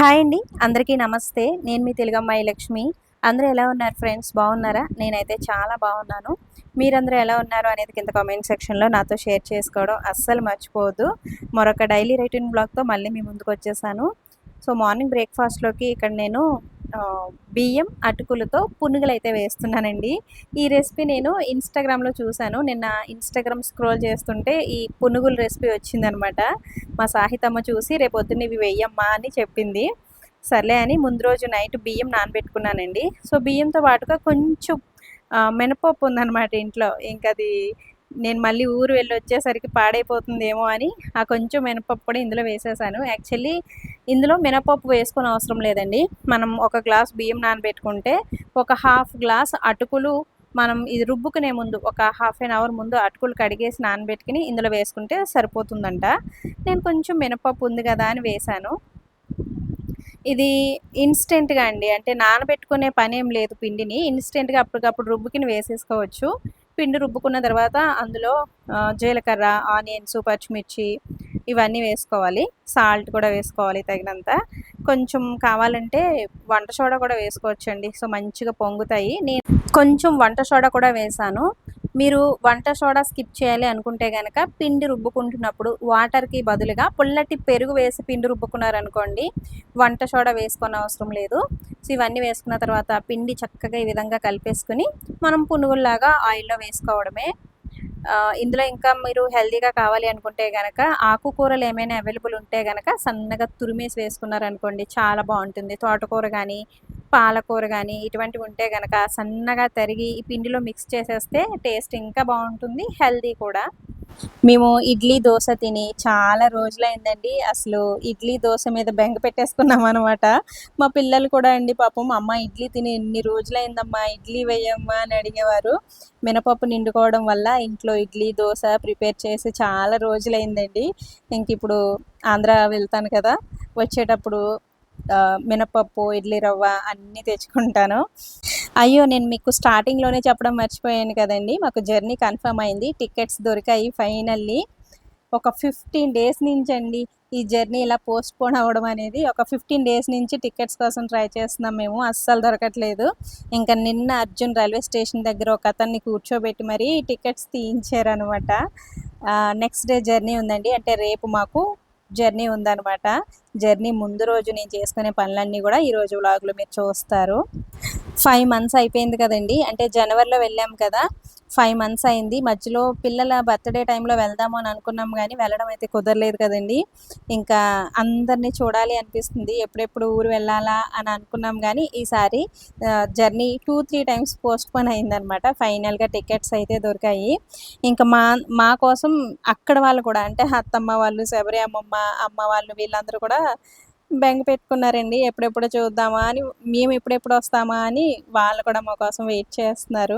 Hi అండి. అందరికీ నమస్తే. నేను మీ తెలుగమ్మాయి లక్ష్మి. అందరూ ఎలా ఉన్నారు ఫ్రెండ్స్? బాగున్నారా? నేనైతే చాలా బాగున్నాను. మీరందరూ ఎలా ఉన్నారు అనేది కింద కామెంట్ సెక్షన్‌లో నాతో షేర్ చేసుకోవడం అస్సలు మర్చిపోవద్దు. మరొక డైలీ రొటీన్ బ్లాగ్‌తో మళ్ళీ మీ ముందుకొచ్చేసాను. సో, మార్నింగ్ బ్రేక్‌ఫాస్ట్‌లోకి ఇక్కడ నేను బియ్యం, అటుకులతో పునుగులైతే వేస్తున్నానండి. ఈ రెసిపీ నేను ఇన్‌స్టాగ్రామ్‌లో చూసాను. నిన్న ఇన్‌స్టాగ్రామ్ స్క్రోల్ చేస్తుంటే ఈ పునుగుల రెసిపీ వచ్చిందనమాట. మా సాహితమ్మ చూసి "రేపొద్దున ఇవి వెయ్యమ్మా" అని చెప్పింది. సర్లే అని ముందు రోజు నైట్ బియ్యం నానబెట్టుకున్నానండి. సో, బియ్యంతో పాటుగా కొంచెం మినపప్పు ఉందనమాట ఇంట్లో. ఇంకది నేను మళ్ళీ ఊరు వెళ్ళొచ్చేసరికి పాడైపోతుందేమో అని ఆ కొంచెం మినపప్పు కూడా ఇందులో వేసేసాను. యాక్చువల్లీ ఇందులో మినపప్పు వేసుకోనవసరం లేదండి. మనం ఒక గ్లాస్ బియ్యం నానబెట్టుకుంటే ఒక హాఫ్ గ్లాస్ అటుకులు మనం ఇది రుబ్బుకునే ముందు ఒక హాఫ్ ఎన్ అవర్ ముందు అటుకులు కడిగేసి నానబెట్టుకుని ఇందులో వేసుకుంటే సరిపోతుందంట. నేను కొంచెం మినపప్పు ఉంది కదా అని వేశాను. ఇది ఇన్‌స్టెంట్‌గా అండి. అంటే నానబెట్టుకునే పనేం లేదు పిండిని. ఇన్‌స్టెంట్‌గా అప్పటికప్పుడు రుబ్బుకుని వేసేసుకోవచ్చు. పిండి రుబ్బుకున్న తర్వాత అందులో జీలకర్ర, ఆనియన్స్, పచ్చిమిర్చి ఇవన్నీ వేసుకోవాలి. సాల్ట్ కూడా వేసుకోవాలి తగినంత. కొంచెం కావాలంటే వంట సోడా కూడా వేసుకోవచ్చండి. సో, మంచిగా పొంగుతాయి. నేను కొంచెం వంట సోడా కూడా వేశాను. మీరు వంట సోడా స్కిప్ చేయాలి అనుకుంటే గనక పిండి రుబ్బుకుంటున్నప్పుడు వాటర్‌కి బదులుగా పుల్లటి పెరుగు వేసి పిండి రుబ్బుకున్నారనుకోండి, వంట సోడా వేసుకోనవసరం లేదు. సో, ఇవన్నీ వేసుకున్న తర్వాత పిండి చక్కగా ఈ విధంగా కలిపేసుకొని మనం పునుగుల్లాగా ఆయిల్‌లో వేసుకోవడమే. ఇందులో ఇంకా మీరు హెల్తీగా కావాలి అనుకుంటే గనక ఆకుకూరలు ఏమైనా అవైలబుల్ ఉంటే గనక సన్నగా తురిమేసి వేసుకున్నారనుకోండి చాలా బావుంటుంది. తోటకూర గానీ, పాలకూర గానీ ఇటువంటివి ఉంటే గనక సన్నగా తరిగి ఈ పిండిలో మిక్స్ చేసేస్తే టేస్ట్ ఇంకా బావుంటుంది. హెల్తీ కూడా. మేము ఇడ్లీ, దోస తిని చాలా రోజులైందండి. అసలు ఇడ్లీ, దోస మీద బెంగ పెట్టేసుకున్నామనమాట. మా పిల్లలు కూడా అండి పాపం "అమ్మ ఇడ్లీ తిని ఎన్ని రోజులైందమ్మా ఇడ్లీ వెయ్యమ్మా" అని అడిగేవారు. మినపప్పు నిండుకోవడం వల్ల ఇంట్లో ఇడ్లీ, దోస ప్రిపేర్ చేసి చాలా రోజులైందండి. ఇంకిప్పుడు ఆంధ్ర వెళ్తాను కదా! వచ్చేటప్పుడు మినపప్పు, ఇడ్లీ రవ్వ అన్నీ తెచ్చుకుంటాను. అయ్యో! నేను మీకు స్టార్టింగ్‌లోనే చెప్పడం మర్చిపోయాను కదండీ! మాకు జర్నీ కన్ఫర్మ్ అయింది. టికెట్స్ దొరికాయి ఫైనల్లీ. ఒక 15 డేస్ నుంచండి ఈ జర్నీ ఇలా పోస్ట్‌పోన్ అవ్వడం అనేది. ఒక 15 డేస్ నుంచి టికెట్స్ కోసం ట్రై చేస్తున్నాం మేము. అస్సలు దొరకట్లేదు. ఇంక నిన్న అర్జున్ రైల్వే స్టేషన్ దగ్గర ఒకతన్ని కూర్చోబెట్టి మరీ టికెట్స్ తీయించారనమాట. నెక్స్ట్ డే జర్నీ ఉందండి. అంటే రేపు మాకు జర్నీ ఉందనమాట. జర్నీ ముందు రోజు నేను చేసుకునే పనులన్నీ గూడా ఈరోజు వ్లాగ్‌లో మీరు చూస్తారు. 5 మంత్స్ అయిపోయింది కదండీ! అంటే జనవరిలో వెళ్ళాం కదా! 5 మంత్స్ అయింది. మధ్యలో పిల్లల బర్త్‌డే టైంలో వెళ్దాము అని అనుకున్నాం గానీ, వెళ్ళడం అయితే కుదరలేదు కదండీ! ఇంకా అందరిని చూడాలి అనిపిస్తుంది. ఎప్పుడెప్పుడు ఊరు వెళ్ళాలా అని అనుకున్నాం గానీ, ఈసారి జర్నీ 2, 3 టైమ్స్ పోస్ట్‌పోన్ అయిందనమాట. ఫైనల్‌గా టికెట్స్ అయితే దొరికాయి. ఇంకా మా కోసం అక్కడ వాళ్ళు కూడా అంటే అత్తమ్మ వాళ్ళు, శబరి అమ్మమ్మ, అమ్మ వాళ్ళు వీళ్ళందరూ కూడా బెంగ పెట్టుకున్నారండి. ఎప్పుడెప్పుడు చూద్దామా అని, మేము ఎప్పుడెప్పుడొస్తామా అని వాళ్ళు కూడా మా కోసం వెయిట్ చేస్తున్నారు.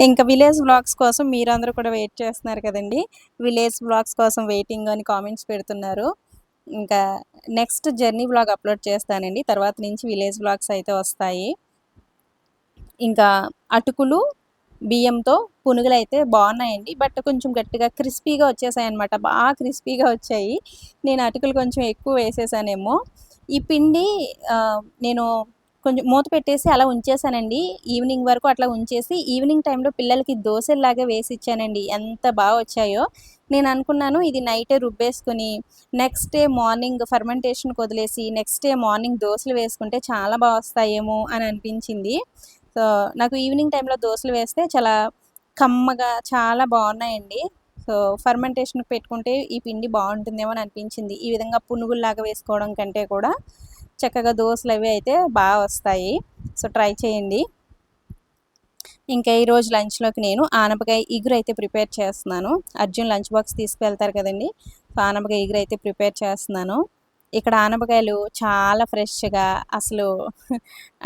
ఇంకా విలేజ్ వ్లాగ్స్ కోసం మీరందరూ కూడా వెయిట్ చేస్తున్నారు కదండీ! విలేజ్ వ్లాగ్స్ కోసం వెయిటింగ్ అని కామెంట్స్ పెడుతున్నారు. ఇంకా నెక్స్ట్ జర్నీ వ్లాగ్ అప్‌లోడ్ చేస్తానండి. తర్వాత నుంచి విలేజ్ వ్లాగ్స్ అయితే వస్తాయి. ఇంకా అటుకులు, బియ్యంతో పునుగులైతే బావున్నాయండి. బట్ కొంచెం గట్టిగా క్రిస్పీగా వచ్చేసాయన్నమాట. క్రిస్పీగా వచ్చాయి. నేను అటుకులు కొంచెం ఎక్కువ వేసేసానేమో. ఈ పిండి నేను కొంచెం మూత పెట్టేసి అలా ఉంచేసానండి. ఈవినింగ్ వరకు అట్లా ఉంచేసి, ఈవినింగ్ టైంలో పిల్లలకి దోసల్లాగా వేసిచ్చానండి. ఎంత వచ్చాయో. నేననుకున్నాను ఇది నైటే రుబ్బేసుకొని, నెక్స్ట్ డే మార్నింగ్ ఫెర్మెంటేషన్‌కి వదిలేసి, నెక్స్ట్ డే మార్నింగ్ దోసలు వేసుకుంటే చాలా వస్తాయేమో అని అనిపించింది. సో, నాకు ఈవినింగ్ టైంలో దోసలు వేస్తే చాలా కమ్మగా చాలా బావున్నాయండి. సో, ఫెర్మెంటేషన్‌కి పెట్టుకుంటే ఈ పిండి బావుంటుందేమో అని అనిపించింది. ఈ విధంగా పునుగుల్లాగా వేసుకోవడం కంటే కూడా చక్కగా దోసలవి అయితే వస్తాయి. సో, ట్రై చేయండి. ఇంకా ఈరోజు లంచ్‌లోకి నేను ఆనపకాయ ఇగురైతే ప్రిపేర్ చేస్తున్నాను. అర్జున్ లంచ్ బాక్స్ తీసుకువెళ్తారు కదండీ! సో, ఆనపకాయ ఇగురైతే ప్రిపేర్ చేస్తున్నాను. ఇక్కడ ఆనపకాయలు చాలా ఫ్రెష్‌గా అసలు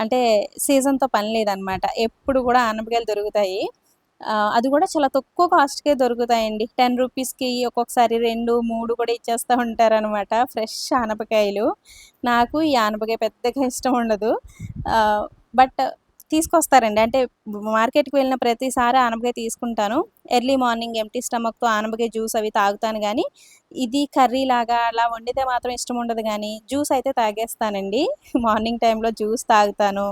అంటే సీజన్‌తో పని లేదనమాట. ఎప్పుడు కూడా ఆనపకాయలు దొరుకుతాయి. అది కూడా చాలా తక్కువ కాస్ట్‌కే దొరుకుతాయండి. 10 రూపీస్‌కి ఒక్కొక్కసారి 2, 3 కూడా ఇచ్చేస్తా ఉంటారనమాట. ఫ్రెష్ ఆనపకాయలు. నాకు ఈ ఆనపకాయ పెద్దగా ఇష్టం ఉండదు. బట్ తీసుకొస్తారండి. అంటే మార్కెట్‌కి వెళ్ళిన ప్రతిసారి ఆనపకాయ తీసుకుంటాను. ఎర్లీ మార్నింగ్ ఎంప్టీ స్టమక్‌తో ఆనపకాయ జ్యూస్ అవి తాగుతాను గానీ, ఇది కర్రీలాగా అలా వండితే మాత్రం ఇష్టముండదు గానీ, జ్యూస్ అయితే తాగేస్తానండి. మార్నింగ్ టైమ్‌లో జ్యూస్ తాగుతాను.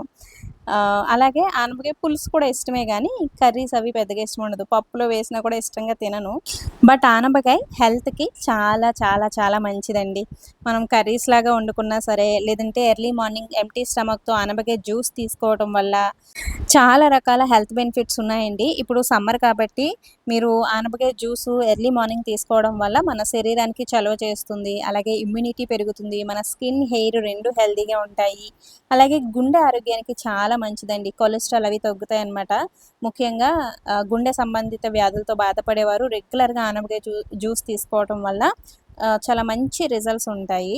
అలాగే ఆనపకాయ పులుసు కూడా ఇష్టమే గానీ, కర్రీస్ అవి పెద్దగా ఇష్టముండదు. పప్పులో వేసినా కూడా ఇష్టంగా తినను. బట్ ఆనపకాయ హెల్త్‌కి చాలా చాలా చాలా మంచిదండి. మనం కర్రీస్‌లాగా వండుకున్నా సరే, లేదంటే ఎర్లీ మార్నింగ్ ఎంప్టీ స్టమక్‌తో ఆనపకాయ జ్యూస్ తీసుకోవడం వల్ల చాలా రకాల హెల్త్ బెనిఫిట్స్ ఉన్నాయండి. ఇప్పుడు సమ్మర్ కాబట్టి మీరు ఆనపకాయ జ్యూసు ఎర్లీ మార్నింగ్ తీసుకోవడం వల్ల మన శరీరానికి చలువ చేస్తుంది. అలాగే ఇమ్యూనిటీ పెరుగుతుంది. మన స్కిన్, హెయిర్ 2 హెల్తీగా ఉంటాయి. అలాగే గుండె ఆరోగ్యానికి చాలా మంచిదండి. కొలెస్ట్రాల్ అవి తగ్గుతాయన్నమాట. ముఖ్యంగా గుండె సంబంధిత వ్యాధులతో బాధపడేవారు రెగ్యులర్‌గా ఆనపకాయ జ్యూస్ తీసుకోవడం వల్ల చాలా మంచి రిజల్ట్స్ ఉంటాయి.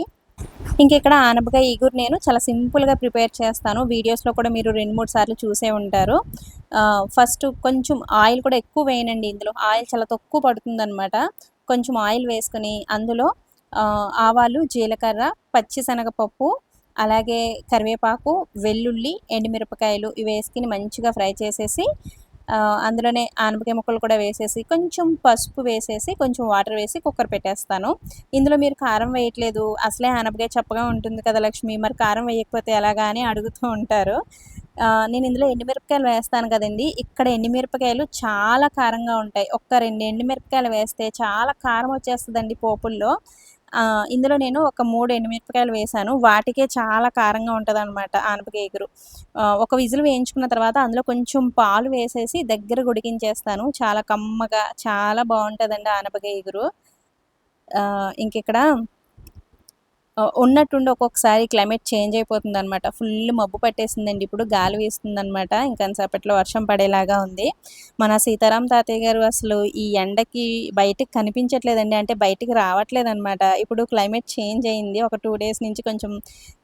ఇంకిక్కడ ఆనపకాయ ఇగురు నేను చాలా సింపుల్‌గా ప్రిపేర్ చేస్తాను. వీడియోస్‌లో కూడా మీరు 2, 3 సార్లు చూసే ఉంటారు. ఫస్ట్ కొంచెం ఆయిల్ కూడా ఎక్కువ వేయనండి ఇందులో. ఆయిల్ చాలా తక్కువ పడుతుందనమాట. కొంచెం ఆయిల్ వేసుకొని అందులో ఆవాలు, జీలకర్ర, పచ్చిశనగపప్పు, అలాగే కరివేపాకు, వెల్లుల్లి, ఎండుమిరపకాయలు ఇవేసుకొని మంచిగా ఫ్రై చేసేసి అందులోనే ఆనపకాయ ముక్కలు కూడా వేసేసి, కొంచెం పసుపు వేసేసి, కొంచెం వాటర్ వేసి కుక్కర్ పెట్టేస్తాను. ఇందులో మీరు కారం వేయట్లేదు, అసలే ఆనపకాయ చప్పగా ఉంటుంది కదా లక్ష్మి, మరి కారం వేయకపోతే ఎలాగా అని అడుగుతూ ఉంటారు. నేను ఇందులో ఎండుమిరపకాయలు వేస్తాను కదండీ! ఇక్కడ ఎండుమిరపకాయలు చాలా కారంగా ఉంటాయి. ఒక్క 2 ఎండుమిరపకాయలు వేస్తే చాలా కారం వచ్చేస్తదండి పోపుల్లో. ఇందులో నేను ఒక 3 ఎండుమిరపకాయలు వేశాను. వాటికే చాలా కారంగా ఉంటదనమాట ఆనపకాయ ఇగురు. ఒక విజిల్ వేయించుకున్న తర్వాత అందులో కొంచెం పాలు వేసేసి దగ్గరగా ఉడికించేస్తాను. చాలా కమ్మగా చాలా బావుంటదండి ఆనపకాయ ఇగురు. ఇంకిక్కడ ఉన్నట్టుండి ఒక్కొక్కసారి క్లైమేట్ చేంజ్ అయిపోతుందనమాట. ఫుల్ మబ్బు పట్టేసిందండి ఇప్పుడు. గాలి వీస్తుందనమాట. ఇంకొంతసేపట్లో వర్షం పడేలాగా ఉంది. మన సీతారాం తాతయ్య గారు అసలు ఈ ఎండకి బయటకి కనిపించట్లేదండి. అంటే బయటికి రావట్లేదనమాట. ఇప్పుడు క్లైమేట్ చేంజ్ అయింది. ఒక 2 డేస్ నుంచి కొంచెం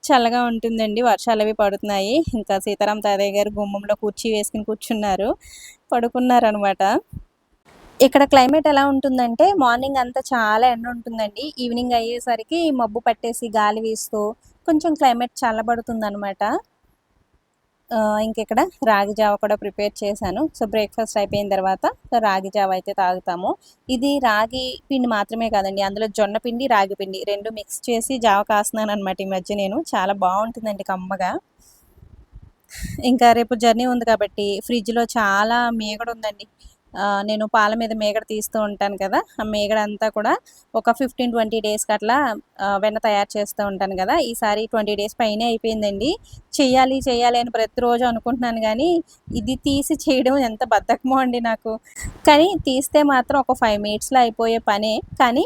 చల్లగా ఉంటుందండి. వర్షాలవి పడుతున్నాయి. ఇంకా సీతారాం తాతయ్య గారు గుమ్మంలో కుర్చీ వేసుకొని కూర్చున్నారు. పడుకున్నారనమాట. ఇక్కడ క్లైమేట్ ఎలా ఉంటుందంటే, మార్నింగ్ అంతా చాలా ఎండ ఉంటుందండి. ఈవినింగ్ అయ్యేసరికి మబ్బు పట్టేసి, గాలి వీస్తూ కొంచెం క్లైమేట్ చల్లబడుతుందనమాట. ఇంకిక్కడ రాగి జావ కూడా ప్రిపేర్ చేశాను. సో, బ్రేక్‌ఫాస్ట్ అయిపోయిన తర్వాత రాగి జావ అయితే తాగుతాము. ఇది రాగి పిండి మాత్రమే కాదండి. అందులో జొన్న పిండి, రాగి పిండి 2 మిక్స్ చేసి జావ కాస్తున్నాననమాట ఈ మధ్య నేను. చాలా బావుంటుందండి కమ్మగా. ఇంకా రేపు జర్నీ ఉంది కాబట్టి ఫ్రిడ్జ్‌లో చాలా మీగడుందండి. నేను పాల మీద మీగడ తీస్తూ ఉంటాను కదా! ఆ మీగడంతా కూడా ఒక 15, 20 డేస్‌కి అట్లా వెన్న తయారు చేస్తూ ఉంటాను గదా! ఈసారి 20 డేస్ పైనే అయిపోయిందండి. చెయ్యాలి, చెయ్యాలి అని ప్రతిరోజు అనుకుంటున్నాను గానీ, ఇది తీసి చేయడం ఎంత బద్ధకమో అండి నాకు. కానీ తీస్తే మాత్రం ఒక 5 మినిట్స్‌లో అయిపోయే పనే. కానీ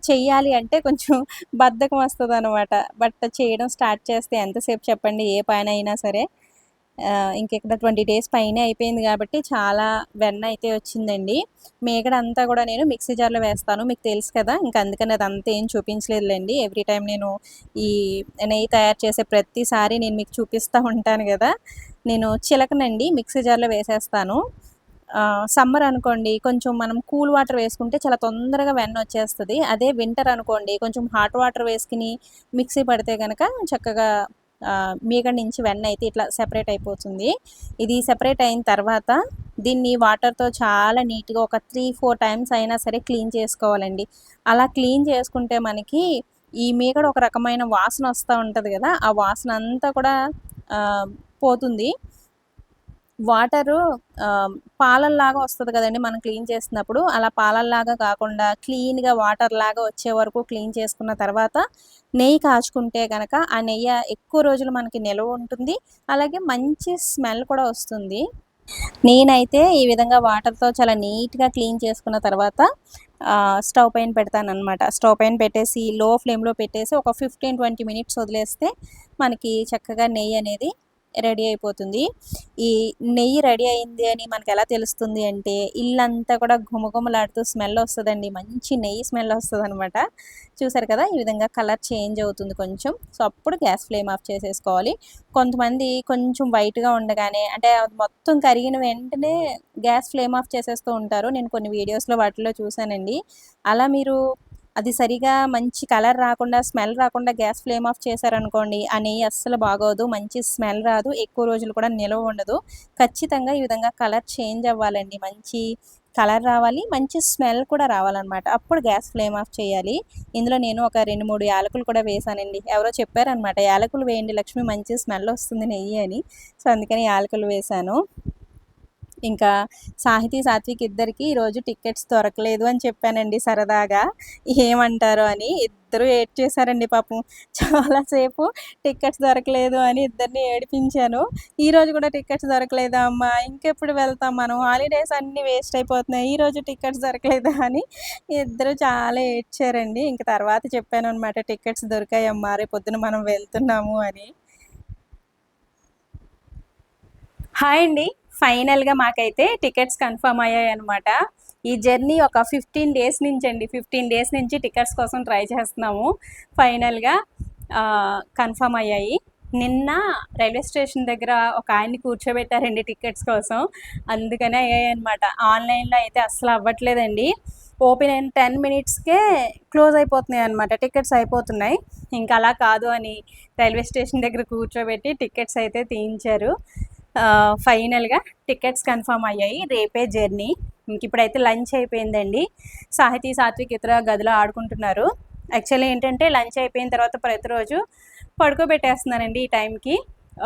చెయ్యాలి అంటే కొంచెం బద్ధకం వస్తదనమాట. బట్ చేయడం స్టార్ట్ చేస్తే ఎంతసేపు చెప్పండి ఏ పనైనా సరే. ఇంకిక్కడ 20 డేస్ పైనే అయిపోయింది గాబట్టి, చాలా వెన్నయితే వచ్చిందండి. మీగడంతా గూడా నేను మిక్సీ జార్‌లో వేస్తాను. మీకు తెలుసు కదా! ఇంక అందుకని అదంతా ఏం చూపించలేదులెండి. ఎవ్రీ టైమ్ నేను ఈ నెయ్యి తయారు చేసే ప్రతిసారి నేను మీకు చూపిస్తా ఉంటాను గదా! నేను చిలకనండి మిక్సీ జార్‌లో వేసేస్తాను. సమ్మర్ అనుకోండి కొంచెం మనం కూల్ వాటర్ వేసుకుంటే చాలా తొందరగా వెన్నొచ్చేస్తది. అదే వింటర్ అనుకోండి కొంచెం హాట్ వాటర్ వేసుకొని మిక్సీ పడితే గనక చక్కగా మీగడ నుంచి వెన్నయితే ఇట్లా సెపరేట్ అయిపోతుంది. ఇది సెపరేట్ అయిన తర్వాత దీన్ని వాటర్‌తో చాలా నీట్‌గా ఒక 3, 4 టైమ్స్ అయినా సరే క్లీన్ చేసుకోవాలండి. అలా క్లీన్ చేసుకుంటే మనకి ఈ మీగడ ఒక రకమైన వాసనొస్తా ఉంటది గదా! ఆ వాసనంతా కూడా పోతుంది. వాటరు పాలల్లాగా వస్తది కదండీ మనం క్లీన్ చేస్తున్నప్పుడు. అలా పాలల్లాగా కాకుండా క్లీన్‌గా వాటర్‌లాగా వచ్చే వరకు క్లీన్ చేసుకున్న తర్వాత నెయ్యి కాచుకుంటే గనక ఆ నెయ్య ఎక్కువ రోజులు మనకి నిలవ ఉంటుంది. అలాగే మంచి స్మెల్ కూడా వస్తుంది. నేనైతే ఈ విధంగా వాటర్‌తో చాలా నీట్‌గా క్లీన్ చేసుకున్న తర్వాత స్టవ్ పైన పెడతాననమాట. స్టవ్ పైన పెట్టేసి లో ఫ్లేమ్‌లో పెట్టేసి ఒక 15, 20 మినిట్స్ వదిలేస్తే మనకి చక్కగా నెయ్యనేది రెడీ అయిపోతుంది. ఈ నెయ్యి రెడీ అయింది అని మనకెలా తెలుస్తుంది అంటే, ఇల్లంతా కూడా ఘుమఘుమలాడుతూ స్మెల్లొస్తదండి. మంచి నెయ్యి స్మెల్లొస్తదనమాట. చూసారు కదా! ఈ విధంగా కలర్ చేంజ్ అవుతుంది కొంచెం. సో, అప్పుడు గ్యాస్ ఫ్లేమ్ ఆఫ్ చేసేసుకోవాలి. కొంతమంది కొంచెం వైట్‌గా ఉండగానే అంటే అది మొత్తం కరిగిన వెంటనే గ్యాస్ ఫ్లేమ్ ఆఫ్ చేసేస్తూ ఉంటారు. నేను కొన్ని వీడియోస్‌లో వాటిల్లో చూసానండి. అలా మీరు అది సరిగా మంచి కలర్ రాకుండా, స్మెల్ రాకుండా గ్యాస్ ఫ్లేమ్ ఆఫ్ చేశారనుకోండి, ఆ నెయ్యి అస్సలు బాగోదు. మంచి స్మెల్ రాదు. ఎక్కువ రోజులు కూడా నిలవ ఉండదు. ఖచ్చితంగా ఈ విధంగా కలర్ చేంజ్ అవ్వాలండి. మంచి కలర్ రావాలి. మంచి స్మెల్ కూడా రావాలనమాట. అప్పుడు గ్యాస్ ఫ్లేమ్ ఆఫ్ చేయాలి. ఇందులో నేను ఒక 2, 3 యాలకులు కూడా వేశానండి. ఎవరో చెప్పారనమాట, "యాలకులు వేయండి లక్ష్మి, మంచి స్మెల్ వస్తుంది నెయ్యి" అని. సో, అందుకని యాలకులు వేశాను. ఇంకా సాహితీ, సాత్విక్ ఇద్దరికీ ఈరోజు టికెట్స్ దొరకలేదు అని చెప్పానండి సరదాగా. ఏమంటారో అని. ఇద్దరు ఏడ్చేశారండి పాపం. చాలాసేపు టికెట్స్ దొరకలేదు అని ఇద్దరిని ఏడిపించాను. ఈరోజు కూడా టికెట్స్ దొరకలేదా అమ్మా? ఇంకెప్పుడు వెళ్తాం మనం? హాలిడేస్ అన్నీ వేస్ట్ అయిపోతున్నాయి. ఈరోజు టికెట్స్ దొరకలేదా అని ఇద్దరు చాలా ఏడ్చారండి. ఇంక తర్వాత చెప్పాననమాట, టికెట్స్ దొరికాయమ్మా, రేపొద్దున మనం వెళ్తున్నాము అని. హాయ్ అండి. ఫైనల్‌గా మాకైతే టికెట్స్ కన్ఫర్మ్ అయ్యాయన్నమాట. ఈ జర్నీ ఒక 15 డేస్ నుంచండి. 15 డేస్ నుంచి టికెట్స్ కోసం ట్రై చేస్తున్నాము. ఫైనల్‌గా కన్ఫర్మ్ అయ్యాయి. నిన్న రైల్వే స్టేషన్ దగ్గర ఒక ఆయన్ని కూర్చోబెట్టారండి టికెట్స్ కోసం. అందుకనే అయ్యాయన్నమాట. ఆన్‌లైన్‌లో అయితే అస్సలు అవ్వట్లేదండి. ఓపెన్ అయిన 10 మినిట్స్‌కే క్లోజ్ అయిపోతున్నాయి అన్నమాట. టికెట్స్ అయిపోతున్నాయి. ఇంకా అలా కాదు అని రైల్వే స్టేషన్ దగ్గర కూర్చోబెట్టి టికెట్స్ అయితే తీయించారు. ఫైనల్‌గా టికెట్స్ కన్ఫర్మ్ అయ్యాయి. రేపే జర్నీ. ఇంక ఇప్పుడైతే లంచ్ అయిపోయిందండి. సాహితీ, సాత్విక్ ఇతర గదిలో ఆడుకుంటున్నారు. యాక్చువల్లీ ఏంటంటే లంచ్ అయిపోయిన తర్వాత ప్రతిరోజు పడుకోబెట్టేస్తున్నానండి ఈ టైంకి.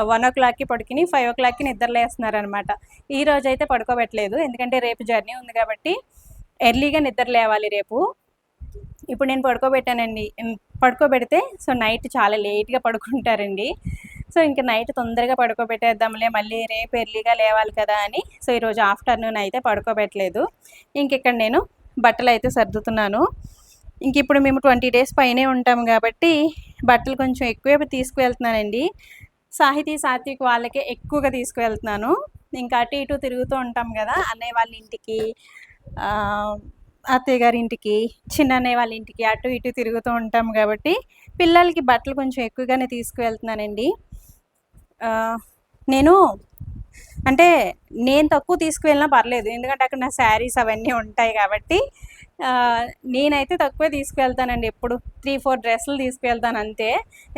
1:00కి పడుకుని 5:00కి నిద్రలేస్తున్నారనమాట. ఈరోజు అయితే పడుకోబెట్టలేదు. ఎందుకంటే రేపు జర్నీ ఉంది కాబట్టి ఎర్లీగా నిద్ర లేవాలి రేపు. ఇప్పుడు నేను పడుకోబెట్టానండి. పడుకోబెడితే సో నైట్ చాలా లేట్‌గా పడుకుంటారండి. సో ఇంక నైట్ తొందరగా పడుకోబెట్టేద్దాంలే, మళ్ళీ రేపు ఎర్లీగా లేవాలి కదా అని సో ఈరోజు ఆఫ్టర్నూన్ అయితే పడుకోబెట్టలేదు. ఇంకిక్కడ నేను బట్టలైతే సర్దుతున్నాను. ఇంక ఇప్పుడు మేము 20 డేస్ పైనే ఉంటాం కాబట్టి బట్టలు కొంచెం ఎక్కువే తీసుకువెళ్తున్నానండి. సాహితీ, సాత్విక్ వాళ్ళకే ఎక్కువగా తీసుకువెళ్తున్నాను. ఇంకా అటు ఇటు తిరుగుతూ ఉంటాం కదా, అన్నయ్య వాళ్ళ ఇంటికి, అత్తయ్య గారి ఇంటికి, చిన్నన్నయ్య వాళ్ళ ఇంటికి అటు ఇటు తిరుగుతూ ఉంటాం కాబట్టి పిల్లలకి బట్టలు కొంచెం ఎక్కువగానే తీసుకువెళ్తున్నానండి. నేను అంటే నేను తక్కువ తీసుకువెళ్ళినా పర్లేదు. ఎందుకంటే అక్కడ నా శారీస్ అవన్నీ ఉంటాయి కాబట్టి నేనైతే తక్కువే తీసుకువెళ్తానండి. ఎప్పుడు 3, 4 డ్రెస్సులు తీసుకువెళ్తాను అంతే.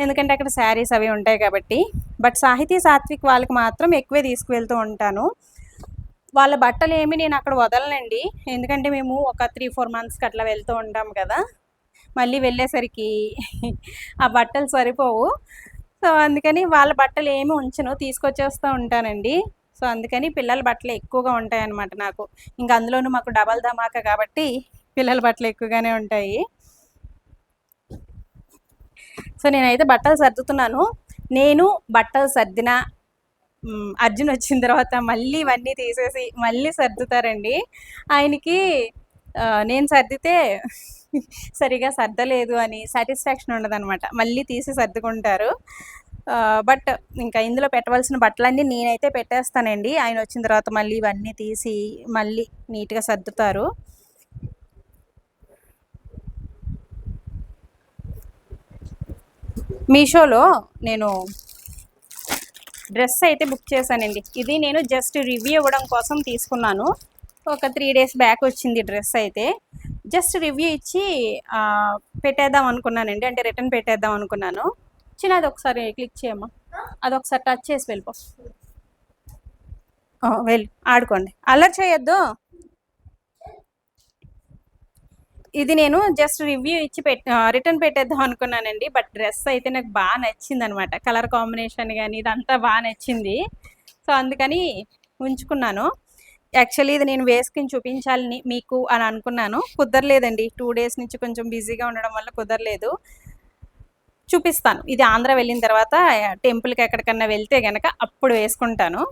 ఎందుకంటే అక్కడ శారీస్ అవి ఉంటాయి కాబట్టి. బట్ సాహితీ, సాత్విక్ వాళ్ళకి మాత్రం ఎక్కువే తీసుకువెళ్తూ ఉంటాను. వాళ్ళ బట్టలు ఏమి నేను అక్కడ వదలనండి. ఎందుకంటే మేము ఒక 3, 4 మంత్స్కి అట్లా వెళ్తూ ఉంటాం కదా, మళ్ళీ వెళ్ళేసరికి ఆ బట్టలు సరిపోవు. సో అందుకని వాళ్ళ బట్టలు ఏమి ఉంచను, తీసుకొచ్చేస్తూ ఉంటానండి. సో అందుకని పిల్లల బట్టలు ఎక్కువగా ఉంటాయన్నమాట నాకు. ఇంకా అందులోనూ మాకు డబల్ ధమాకా కాబట్టి పిల్లల బట్టలు ఎక్కువగానే ఉంటాయి. సో నేనైతే బట్టలు సర్దుతున్నాను. నేను బట్టలు సర్దిన అర్జున్ వచ్చిన తర్వాత మళ్ళీ ఇవన్నీ తీసేసి మళ్ళీ సర్దుతారండి. ఆయనకి నేను సర్దితే సరిగా సర్దలేదు అని సాటిస్ఫాక్షన్ ఉండదనమాట. మళ్ళీ తీసి సర్దుకుంటారు. బట్ ఇంకా ఇందులో పెట్టవలసిన బట్టలన్నీ నేనైతే పెట్టేస్తానండి. ఆయన వచ్చిన తర్వాత మళ్ళీ ఇవన్నీ తీసి మళ్ళీ నీట్‌గా సర్దుతారు. మీషోలో నేను డ్రెస్ అయితే బుక్ చేశానండి. ఇది నేను జస్ట్ రివ్యూ ఇవ్వడం కోసం తీసుకున్నాను. ఒక 3 డేస్ బ్యాక్ వచ్చింది డ్రెస్ అయితే. జస్ట్ రివ్యూ ఇచ్చి పెట్టేద్దాం అనుకున్నానండి. అంటే రిటర్న్ పెట్టేద్దాం అనుకున్నాను. చిన్నది ఒకసారి క్లిక్ చేయమ్మా. అదొకసారి టచ్ చేసి వెళ్ళిపో. వెళ్ళి ఆడుకోండి, అల్లరి చేయొద్దు. ఇది నేను జస్ట్ రివ్యూ ఇచ్చి రిటర్న్ పెట్టేద్దాం అనుకున్నానండి. బట్ డ్రెస్ అయితే నాకు బాగా నచ్చిందనమాట. కలర్ కాంబినేషన్ కానీ ఇదంతా బాగా నచ్చింది. సో అందుకని ఉంచుకున్నాను. యాక్చువల్లీ ఇది నేను వేసుకుని చూపించాలని మీకు అని అనుకున్నాను. కుదరలేదండి. 2 డేస్ నుంచి కొంచెం బిజీగా ఉండడం వల్ల కుదరలేదు. చూపిస్తాను. ఇది ఆంధ్ర వెళ్ళిన తర్వాత టెంపుల్కి ఎక్కడికన్నా వెళ్తే గనక అప్పుడు వేసుకుంటాను.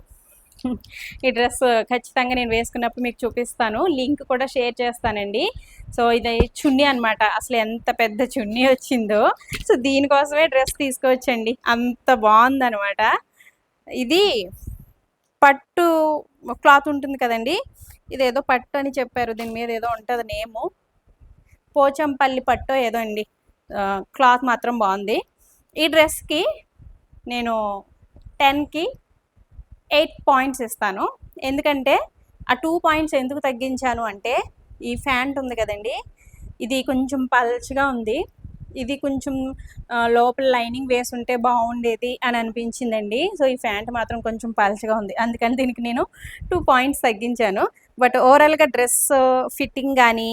ఈ డ్రెస్ ఖచ్చితంగా నేను వేసుకున్నప్పుడు మీకు చూపిస్తాను. లింక్ కూడా షేర్ చేస్తానండి. సో ఇది చున్నీ అనమాట. అసలు ఎంత పెద్ద చున్నీ వచ్చిందో. సో దీనికోసమే డ్రెస్ తీసుకొచ్చండి. అంత బాగుందనమాట. ఇది పట్టు క్లాత్ ఉంటుంది కదండి, ఇదేదో పట్టు అని చెప్పారు. దీని మీద ఏదో ఉంటుంది నేము, పోచంపల్లి పట్టు ఏదో అండి. క్లాత్ మాత్రం బాగుంది. ఈ డ్రెస్కి నేను 10కి 8 పాయింట్స్ ఇస్తాను. ఎందుకంటే ఆ 2 పాయింట్స్ ఎందుకు తగ్గించాను అంటే, ఈ ప్యాంట్ ఉంది కదండి, ఇది కొంచెం పల్చగా ఉంది. ఇది కొంచెం లోపల లైనింగ్ వేసి ఉంటే బాగుండేది అని అనిపించిందండి. సో ఈ ప్యాంట్ మాత్రం కొంచెం పల్చగా ఉంది. అందుకని దీనికి నేను 2 పాయింట్స్ తగ్గించాను. బట్ ఓవరాల్గా డ్రెస్ ఫిట్టింగ్ కానీ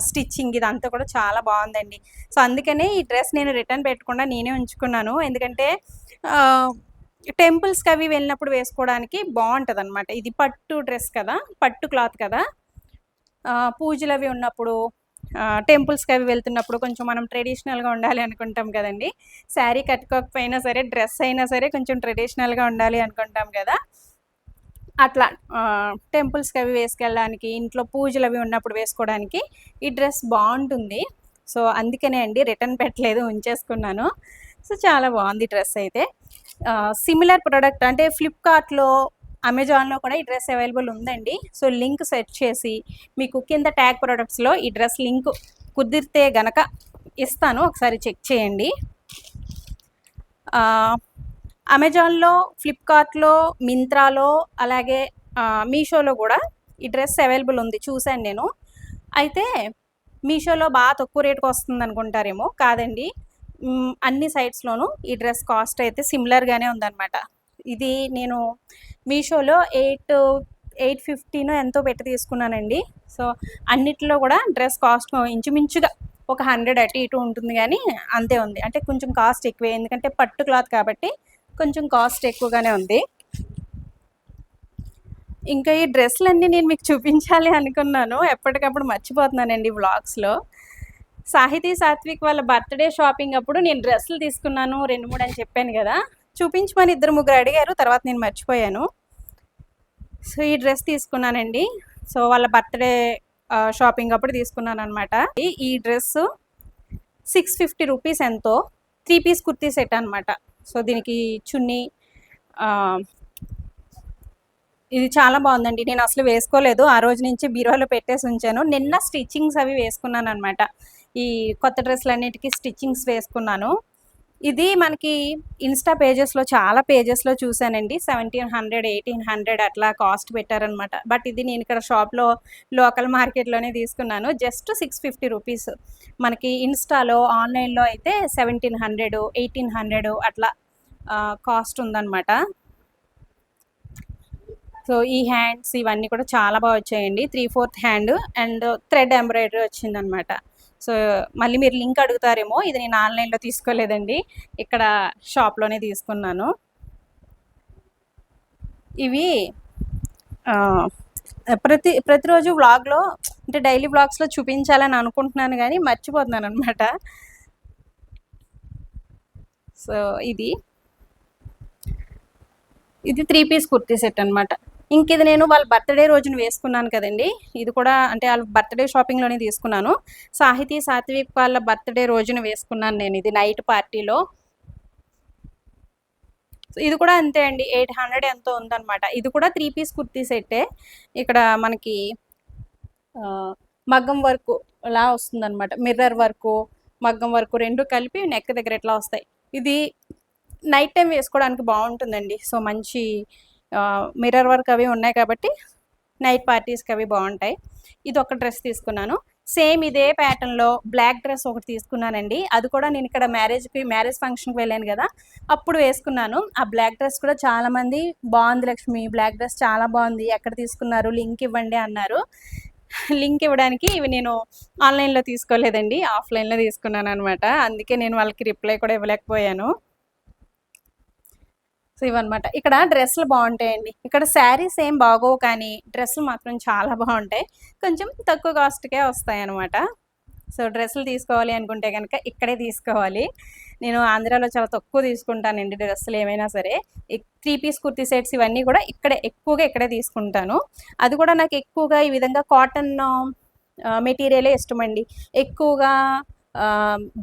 స్టిచ్చింగ్ ఇదంతా కూడా చాలా బాగుందండి. సో అందుకనే ఈ డ్రెస్ నేను రిటర్న్ పెట్టకుండా నేనే ఉంచుకున్నాను. ఎందుకంటే టెంపుల్స్కి అవి వెళ్ళినప్పుడు వేసుకోవడానికి బాగుంటుంది అనమాట. ఇది పట్టు డ్రెస్ కదా, పట్టు క్లాత్ కదా, పూజలు అవి ఉన్నప్పుడు టెంపుల్స్కి అవి వెళ్తున్నప్పుడు కొంచెం మనం ట్రెడిషనల్గా ఉండాలి అనుకుంటాం కదండి. శారీ కట్టుకోకపోయినా సరే, డ్రెస్ అయినా సరే కొంచెం ట్రెడిషనల్గా ఉండాలి అనుకుంటాం కదా. అట్లా టెంపుల్స్కి అవి వేసుకెళ్ళడానికి, ఇంట్లో పూజలు అవి ఉన్నప్పుడు వేసుకోవడానికి ఈ డ్రెస్ బాగుంటుంది. సో అందుకనే అండి రిటర్న్ పెట్టలేదు, ఉంచేసుకున్నాను. సో చాలా బాగుంది డ్రెస్ అయితే. సిమిలర్ ప్రోడక్ట్ అంటే ఫ్లిప్కార్ట్లో, అమెజాన్లో కూడా ఈ డ్రెస్ అవైలబుల్ ఉందండి. సో లింక్ సెట్ చేసి మీకు కింద ట్యాగ్ ప్రొడక్ట్స్లో ఈ డ్రెస్ లింక్ కుదిరితే గనక ఇస్తాను, ఒకసారి చెక్ చేయండి. అమెజాన్లో, ఫ్లిప్కార్ట్లో, మింత్రాలో, అలాగే మీషోలో కూడా ఈ డ్రెస్ అవైలబుల్ ఉంది, చూశాను నేను. అయితే మీషోలో బాగా తక్కువ రేటుకి వస్తుంది అనుకుంటారేమో, కాదండి. అన్ని సైట్స్లోనూ ఈ డ్రెస్ కాస్ట్ అయితే సిమిలర్గానే ఉందన్నమాట. ఇది నేను మీషోలో 850 ఎంతో పెట్టి తీసుకున్నానండి. సో అన్నిట్లో కూడా డ్రెస్ కాస్ట్ ఇంచుమించుగా ఒక 100 అటు ఇటు ఉంటుంది, కానీ అంతే ఉంది. అంటే కొంచెం కాస్ట్ ఎక్కువే, ఎందుకంటే పట్టు క్లాత్ కాబట్టి కొంచెం కాస్ట్ ఎక్కువగానే ఉంది. ఇంకా ఈ డ్రెస్సులన్నీ నేను మీకు చూపించాలి అనుకున్నాను, ఎప్పటికప్పుడు మర్చిపోతున్నానండి వ్లాగ్స్లో. సాహితీ సాత్విక్ వాళ్ళ బర్త్డే షాపింగ్ అప్పుడు నేను డ్రెస్సులు తీసుకున్నాను 2-3 అని చెప్పాను కదా, చూపించమని 2-3 అడిగారు, తర్వాత నేను మర్చిపోయాను. సో ఈ డ్రెస్ తీసుకున్నానండి. సో వాళ్ళ బర్త్డే షాపింగ్ అప్పుడు తీసుకున్నాను అనమాట. ఈ డ్రెస్ 650 రూపీస్ ఎంతో, 3 పీస్ కుర్తీ సెట్ అనమాట. సో దీనికి చున్నీ, ఇది చాలా బాగుందండి. నేను అసలు వేసుకోలేదు, ఆ రోజు నుంచి బీరోలో పెట్టేసి ఉంచాను. నిన్న స్టిచ్చింగ్స్ అవి వేసుకున్నాను అనమాట. ఈ కొత్త డ్రెస్సులన్నిటికీ స్టిచ్చింగ్స్ వేసుకున్నాను. ఇది మనకి ఇన్స్టా పేజెస్లో, చాలా పేజెస్లో చూశానండి. 1700, 1800 అట్లా కాస్ట్ పెట్టారనమాట. బట్ ఇది నేను ఇక్కడ షాప్లో లోకల్ మార్కెట్లోనే తీసుకున్నాను. Just 650 rupees. మనకి ఇన్స్టాలో, ఆన్లైన్లో అయితే 1700, 1800 అట్లా కాస్ట్ ఉందన్నమాట. సో ఈ హ్యాండ్స్ ఇవన్నీ కూడా చాలా బాగా వచ్చాయండి. 3/4 హ్యాండ్ అండ్ థ్రెడ్ ఎంబ్రాయిడరీ వచ్చిందనమాట. సో మళ్ళీ మీరు లింక్ అడుగుతారేమో, ఇది నేను ఆన్లైన్లో తీసుకోలేదండి, ఇక్కడ షాప్లోనే తీసుకున్నాను. ఇవి ప్రతిరోజు వ్లాగ్లో, అంటే డైలీ వ్లాగ్స్లో చూపించాలని అనుకుంటున్నాను కానీ మర్చిపోతున్నాను అనమాట. సో ఇది 3 పీస్ కుర్తీ సెట్ అనమాట. ఇంక ఇది నేను వాళ్ళ బర్త్డే రోజున వేసుకున్నాను కదండి, ఇది కూడా అంటే వాళ్ళ బర్త్డే షాపింగ్లోనే తీసుకున్నాను. సాహితీ సాత్విక్ వాళ్ళ బర్త్డే రోజున వేసుకున్నాను నేను ఇది, నైట్ పార్టీలో. ఇది కూడా అంతే అండి, 800 ఎంతో ఉందన్నమాట. ఇది కూడా 3 పీస్ కుర్తీ సెట్టే. ఇక్కడ మనకి మగ్గం వర్క్ అలా వస్తుందన్నమాట. మిర్రర్ వర్క్, మగ్గం వర్క్ రెండు కలిపి నెక్ దగ్గర ఎట్లా వస్తాయి. ఇది నైట్ టైం వేసుకోవడానికి బాగుంటుందండి. సో మంచి మిర్రర్ వర్క్ అవి ఉన్నాయి కాబట్టి నైట్ పార్టీస్కి అవి బాగుంటాయి. ఇది ఒక డ్రెస్ తీసుకున్నాను. సేమ్ ఇదే ప్యాటర్న్లో బ్లాక్ డ్రెస్ ఒకటి తీసుకున్నానండి. అది కూడా నేను ఇక్కడ మ్యారేజ్ ఫంక్షన్కి వెళ్ళాను కదా, అప్పుడు వేసుకున్నాను. ఆ బ్లాక్ డ్రెస్ కూడా చాలామంది బాగుంది లక్ష్మి, బ్లాక్ డ్రెస్ చాలా బాగుంది, ఎక్కడ తీసుకున్నారు, లింక్ ఇవ్వండి అన్నారు. లింక్ ఇవ్వడానికి ఇవి నేను ఆన్లైన్లో తీసుకోలేదండి, ఆఫ్లైన్లో తీసుకున్నాను అనమాట. అందుకే నేను వాళ్ళకి రిప్లై కూడా ఇవ్వలేకపోయాను. సో ఇవన్నమాట. ఇక్కడ డ్రెస్సులు బాగుంటాయండి. ఇక్కడ శారీస్ ఏం బాగోవు, కానీ డ్రెస్సులు మాత్రం చాలా బాగుంటాయి. కొంచెం తక్కువ కాస్ట్కే వస్తాయి అనమాట. సో డ్రెస్సులు తీసుకోవాలి అనుకుంటే కనుక ఇక్కడే తీసుకోవాలి. నేను ఆంధ్రాలో చాలా తక్కువ తీసుకుంటానండి డ్రెస్సులు ఏమైనా సరే. 3 పీస్ కుర్తీ సెట్స్ ఇవన్నీ కూడా ఎక్కువగా ఇక్కడే తీసుకుంటాను. అది కూడా నాకు ఎక్కువగా ఈ విధంగా కాటన్ మెటీరియలే ఇష్టమండి. ఎక్కువగా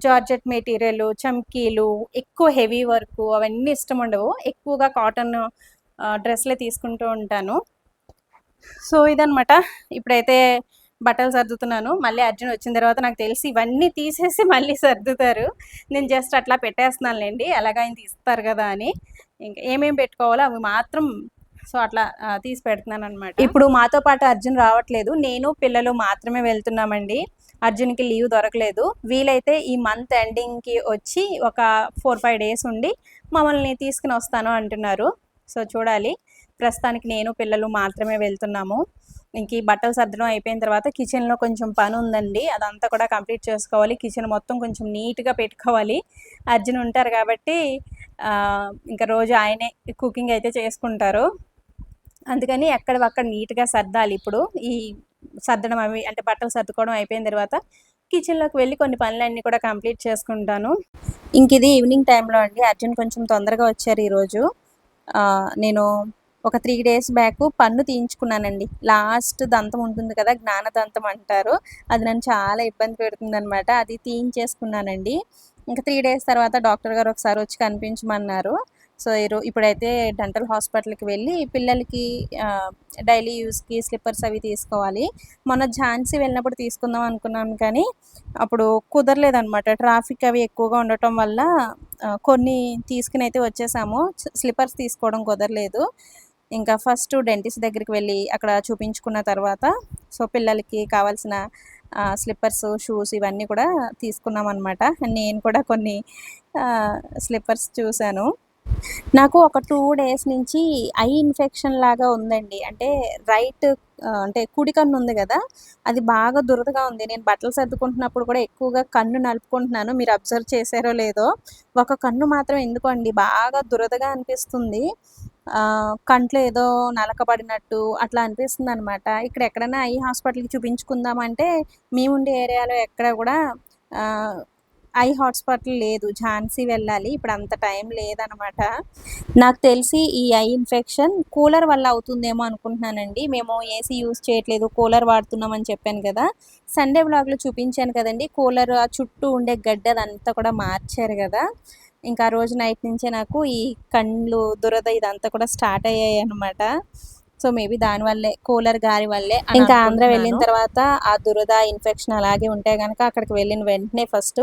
జార్జెట్ మెటీరియల్, చమ్కీలు, ఎక్కువ హెవీ వర్క్ అవన్నీ ఇష్టం ఉండవు. ఎక్కువగా కాటన్ డ్రెస్లే తీసుకుంటూ ఉంటాను. సో ఇదనమాట. ఇప్పుడైతే బట్టలు సర్దుతున్నాను. మళ్ళీ అర్జున్ వచ్చిన తర్వాత నాకు తెలిసి ఇవన్నీ తీసేసి మళ్ళీ సర్దుతారు. నేను జస్ట్ అట్లా పెట్టేస్తున్నానులేండి, ఎలాగ ఆయన తీస్తారు కదా అని. ఇంకా ఏమేమి పెట్టుకోవాలో అవి మాత్రం సో అట్లా తీసి పెడుతున్నాను అనమాట. ఇప్పుడు మాతో పాటు అర్జున్ రావట్లేదు, నేను పిల్లలు మాత్రమే వెళ్తున్నామండి. అర్జున్కి లీవ్ దొరకలేదు. వీలైతే ఈ మంత్ ఎండింగ్కి వచ్చి ఒక 4-5 డేస్ ఉండి మమ్మల్ని తీసుకుని వస్తాను అంటున్నారు. సో చూడాలి. ప్రస్తుతానికి నేను పిల్లలు మాత్రమే వెళ్తున్నాము. ఇంక ఈ బట్టలు సర్దడం అయిపోయిన తర్వాత కిచెన్లో కొంచెం పని ఉందండి, అదంతా కూడా కంప్లీట్ చేసుకోవాలి. కిచెన్ మొత్తం కొంచెం నీట్గా పెట్టుకోవాలి. అర్జున్ ఉంటారు కాబట్టి ఇంకా రోజు ఆయనే కుకింగ్ అయితే చేసుకుంటారు. అందుకని ఎక్కడివక్కడ నీట్గా సర్దాలి. ఇప్పుడు ఈ సర్దడం అవి అంటే బట్టలు సర్దుకోవడం అయిపోయిన తర్వాత కిచెన్లోకి వెళ్ళి కొన్ని పనులన్నీ కూడా కంప్లీట్ చేసుకుంటాను. ఇంక ఇది ఈవినింగ్ టైంలో అండి. అర్జున్ కొంచెం తొందరగా వచ్చారు ఈరోజు. నేను ఒక 3 డేస్ బ్యాక్ పన్ను తీయించుకున్నానండి. లాస్ట్ దంతం ఉంటుంది కదా, జ్ఞానదంతం అంటారు. అది నన్ను చాలా ఇబ్బంది పెడుతుందనమాట. అది తీయించేసుకున్నానండి. ఇంకా 3 డేస్ తర్వాత డాక్టర్ గారు ఒకసారి వచ్చి కనిపించమన్నారు. సో ఇప్పుడైతే డెంటల్ హాస్పిటల్కి వెళ్ళి పిల్లలకి డైలీ యూస్కి స్లిప్పర్స్ అవి తీసుకోవాలి. మొన్న ఝాన్సీ వెళ్ళినప్పుడు తీసుకుందాం అనుకున్నాను కానీ అప్పుడు కుదరలేదనమాట. ట్రాఫిక్ అవి ఎక్కువగా ఉండటం వల్ల కొన్ని తీసుకుని అయితే వచ్చేసాము. స్లిప్పర్స్ తీసుకోవడం కుదరలేదు. ఇంకా ఫస్ట్ డెంటిస్ట్ దగ్గరికి వెళ్ళి అక్కడ చూపించుకున్న తర్వాత సో పిల్లలకి కావాల్సిన స్లిప్పర్స్, షూస్ ఇవన్నీ కూడా తీసుకున్నాం అనమాట. నేను కూడా కొన్ని స్లిప్పర్స్ చూశాను. నాకు ఒక 2 డేస్ నుంచి ఐ ఇన్ఫెక్షన్ లాగా ఉందండి. అంటే అంటే కుడి కన్ను ఉంది కదా, అది బాగా దురదగా ఉంది. నేను బట్టలు సర్దుకుంటున్నప్పుడు కూడా ఎక్కువగా కన్ను నలుపుకుంటున్నాను. మీరు అబ్జర్వ్ చేశారో లేదో, ఒక కన్ను మాత్రం ఎందుకో అండి బాగా దురదగా అనిపిస్తుంది. కంట్లో ఏదో నలకబడినట్టు అట్లా అనిపిస్తుందనమాట. ఇక్కడ ఎక్కడైనా ఐ హాస్పిటల్‌కి చూపించుకుందామంటే మేముండే ఏరియాలో ఎక్కడ కూడా ఐ హాస్పిటల్ లేదు. ఝాన్సీ వెళ్ళాలి. ఇప్పుడు అంత టైం లేదనమాట. నాకు తెలిసి ఈ ఐ ఇన్ఫెక్షన్ కూలర్ వల్ల అవుతుందేమో అనుకుంటున్నానండి. మేము ఏసీ యూజ్ చేయట్లేదు, కూలర్ వాడుతున్నామని చెప్పాను కదా. సండే వ్లాగ్‌లో చూపించాను కదండీ, కూలర్ ఆ చుట్టూ ఉండే గడ్డి అదంతా కూడా మార్చారు కదా. ఇంకా ఆ రోజు నైట్ నుంచే నాకు ఈ కళ్ళు దురద ఇదంతా కూడా స్టార్ట్ అయ్యాయన్నమాట. సో మేబీ దానివల్లే, కూలర్ గాలి వల్లే. ఇంకా ఆంధ్ర వెళ్ళిన తర్వాత ఆ దురద ఇన్ఫెక్షన్ అలాగే ఉంటే కనుక అక్కడికి వెళ్ళిన వెంటనే ఫస్ట్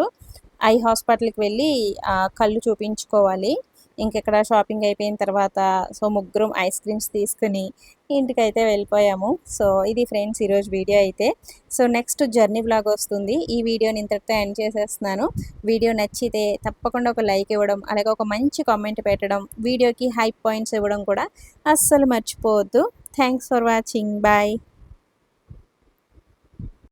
ఐ హాస్పిటల్‌కి వెళ్ళి కళ్ళు చూపించుకోవాలి. ఇంకెక్కడ షాపింగ్ అయిపోయిన తర్వాత సో ముగ్గురం ఐస్ క్రీమ్స్ తీసుకుని ఇంటికైతే వెళ్ళిపోయాము. సో ఇది ఫ్రెండ్స్ ఈరోజు వీడియో అయితే. సో నెక్స్ట్ జర్నీ వ్లాగ్ వస్తుంది. ఈ వీడియోని ఇంతటితో ఎండ్ చేసేస్తున్నాను. వీడియో నచ్చితే తప్పకుండా ఒక లైక్ ఇవ్వడం, అలాగే ఒక మంచి కామెంట్ పెట్టడం, వీడియోకి హైప్ పాయింట్స్ ఇవ్వడం కూడా అస్సలు మర్చిపోవద్దు. Thanks for watching. బాయ్.